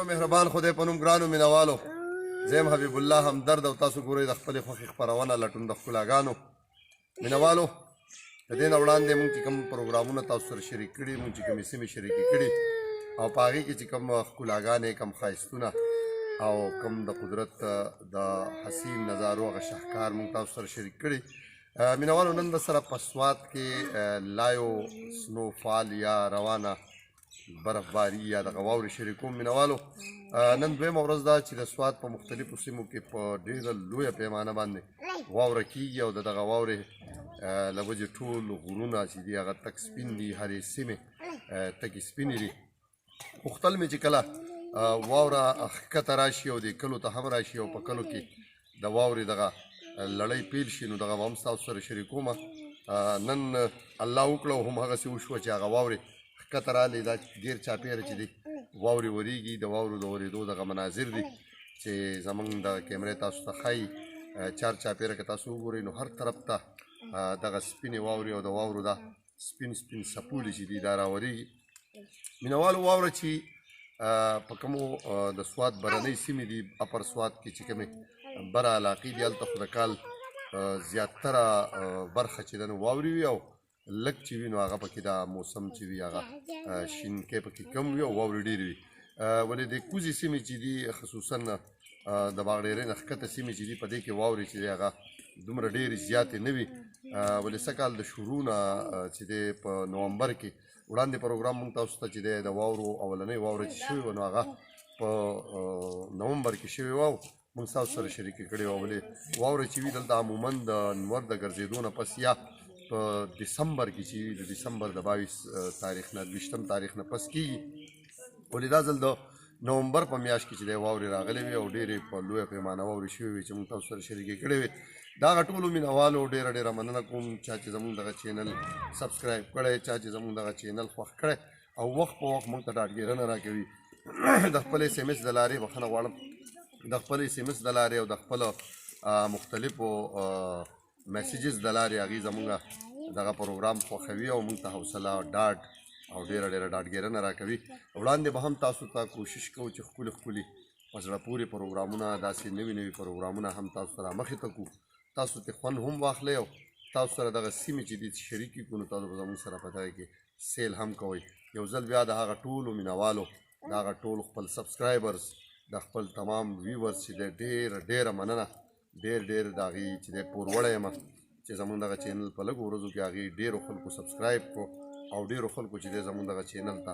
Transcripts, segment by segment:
او مهربان خدای په نوم ګرانو مینوالو زه حبیب الله همدرد او تاسو ګورئ د خپلې خوښې خپرونه لټون د ښکلاګانو مینوالو د دې نه وړاندې مونږ چې کوم پروګرامونه تاسو سره شریک کړي مونږ چې کومې سیمې شریکې کړي او په هغې کې چې کوم ښکلاګانې کوم ښایستونه او کوم د قدرت د حسین نظارو هغه شاهکار مونږ تاسو سره شریک کړي مینوالو نن د سره په سوات کې لایو سنو فال یا روانه برفباري یا دغه واورې شریکوم مینوالو نن دویمه ورځ ده چې د سوات په مختلفو سیمو کې په ډېره لویه پیمانه باندې واوره کېږي او د دغه واورې له وجې ټول غرونه چې دي هغه تک سپین دي هرې سیمې تکې سپینې دي غوښتل مې چې کله واوره ښکته راشي او دې کلو ته هم راشي او په کلو کې د واورې دغه لړۍ پیل شي نو دغه به هم ستاسو سره شریکومه نن الله وکړه او هماغسې وشوه چې هغه واورې ښکته رالې دا ډېر چاپېره چې دی واورې ورېږي د واورو د ورېدو دغه مناظر دي چې زموږ د کیمرې تاسو ته ښایي چار چاپېره که تاسو وګورئ نو هر طرف ته دغه سپینې واورې او د واورو دا سپین سپین څپولې چې دي دا راورېږي مینوالو واوره چې په کومو د سوات برنۍ سیمې دي اپر سوات کې چې کومې بره علاقې دي هلته خو د کال زیاتره برخه چې ده نو واورې وي او لږ چې وي نو هغه پکې دا موسم چې وي هغه شینکۍ پکې کم وي او واورې ډېرې وي ولې د کوزې سیمې چې دي خصوصا د باغډیرۍ نه ښکته سیمې چې دي په دې کې واورې چې دی هغه دومره ډېرې زیاتې نه وي ولې سږکال د شروع نه چې دی په نومبر کې وړاندې پروګرام مونږ تاسو ته چې دی د واورو اولنۍ واوره چې شوې وه نو هغه په نومبر کې شوې وه او مونږ تاسو سره شریکې کړې وه ولې واوره چې وي دلته عموما د انور د ګرځېدو نه پس یا په ډسمبر کې چې وي د ډسمبر د 22 تاریخ نه 20 تاریخ نه پس کېږي ولې دا ځل د نومبر په میاشت کې چې دی واورې راغلې وې او ډېرې په لویه پیمانه واورې شوې وې چې مونږ تاسو سره شریکې کړې وې د هغه ټولو مینوالو ډېره مننه کوم چا چې زموږ دغه چینل سبسکرایب کړی چا چې زموږ دغه چینل خوښ کړی او وخت په وخت مونږ ته ډاډګیرنه راکوي د خپل اس ام اس د لارې بخښنه غواړم د خپل اس ام اس د لارې او د خپلو مختلفو میسیجز د لارې هغې زموږ دغه پروګرام خوښوي او مونږ ته حوصله ډاډ او ډېره ډاډګیرنه راکوي وړاندې به هم تاسو ته کوشش کوو چې ښکلي په زړه پورې پروګرامونه داسې نوي پروګرامونه هم تاسو ته رامخې ته کړو تاسو ته خوند هم واخلئ او تاسو سره دغه سیمې چې دي شریکې کړو نو تاسو به زموږ سره په دغه کې سیل هم کوئ یو ځل بیا د هغه ټولو مینوالو د هغه ټول خپل سبسکرایبرز د خپل تمام ویورز چې دی ډېره مننه ډېر د هغې چې دی پوروړی یم چې زموږ دغه چینل په لږو ورځو کې هغې ډېرو خلکو سبسکرایب کړو او ډېرو خلکو چې دی زموږ دغه چینل ته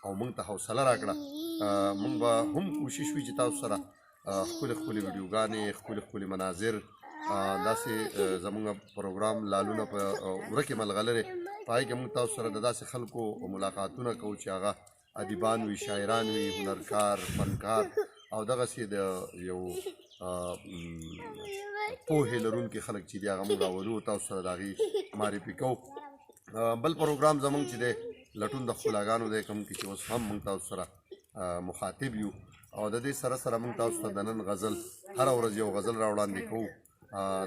او موږ ته حوصله راکړه موږ به هم کوشش وي چې تاسو سره ښکلې ویډیوګانې ښکلې مناظر داسې زموږ پروګرام لالونه په وره کې ملغلرې په هغې کې موږ تاسو سره د داسې خلکو ملاقاتونه کوو چې هغه ادیبان وي شاعران وي هنرکار فنکار او دغسې د یو پوهې لرونکي خلک چې دي هغه موږ راولو تاسو سره د هغې معرفي کوو بل پروګرام زموږ چې دی لټون د ښکلاګانو دی کوم کې چې اوس هم موږ تاسو سره مخاطب یو او د دې سره موږ تاسو ته د نن غزل هره ورځ یو غزل را وړاندې کوو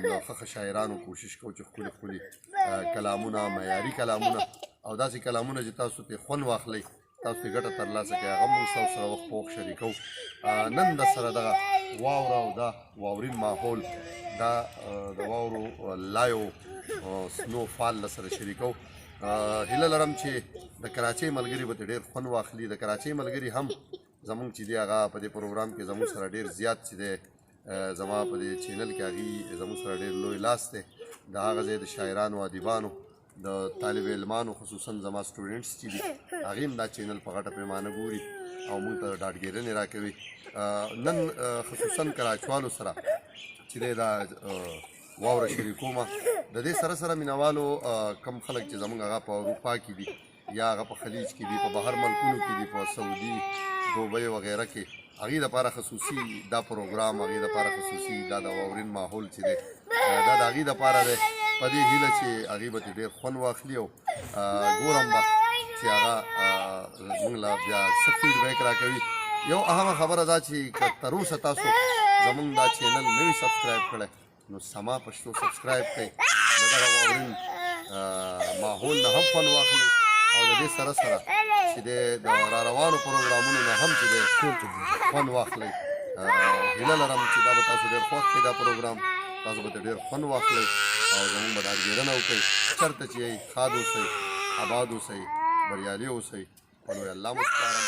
د ښه شاعرانو کوشش کوو چې ښکلي کلامونه معیاري کلامونه او داسې کلامونه چې تاسو ته خوند واخلئ تاسو ته ګټه ترلاسه کړئ هغه موږ تاسو سره وخت په وخت شریکوو نن د سره دغه واوره او دا واورین ماحول دا د واورو لایو سنو فال له سره شریکوو هیله لرم چې د کراچۍ ملګري به ډېر خوند واخلي د کراچۍ ملګري هم زموږ چې دی هغه په دې پروګرام کې زموږ سره ډېر زیات چې دی زما په دې چینل کې هغې زموږ سره ډېر لوی لاس دی د هغه ځای د شاعرانو ادیبانو د طالب علمانو خصوصا زما سټوډنټس چې دي هغې هم دا چینل په غټه پیمانه ګوري او موږ ته ډاډګیرنې راکوي نن خصوصا کراچوالو سره چې دی دا واوره شریکومه د دې سره مینوالو کم خلک چې زموږ هغه په اروپا کې دي یا هغه په خلیج کې دي په بهر ملکونو کې دي په سعودي دوبۍ وغیره کې هغې دپاره خصوصي دا پروګرام هغې دپاره خصوصي دا د واورین ماحول چې دی دا د هغې دپاره دی په دې هیله چې هغې به ډېر خوند واخلي او ګورم به چې هغه موږ له بیا څه فیډبیک راکوي یو اهمه خبره دا چې که تر اوسه تاسو زموږ دا چینل نه وي سبسکرایب کړی نو سما پښتو سبسکرایب کړئ د دغه واورین ماحول نه هم خوند واخلئ او د دې سره چې د را روانو پروګرامونو نه هم چې دی خوند واخلئ. هیله لرم چې دا به تاسو ډېر خوښ کړي دا پروګرام، تاسو به ډېر خوند واخلئ او زموږ به دا انګېرنه وکړئ چېرته چې یئ ښاد اوسئ، آباد اوسئ، بریالي اوسئ. په لوی الله مو سپارم.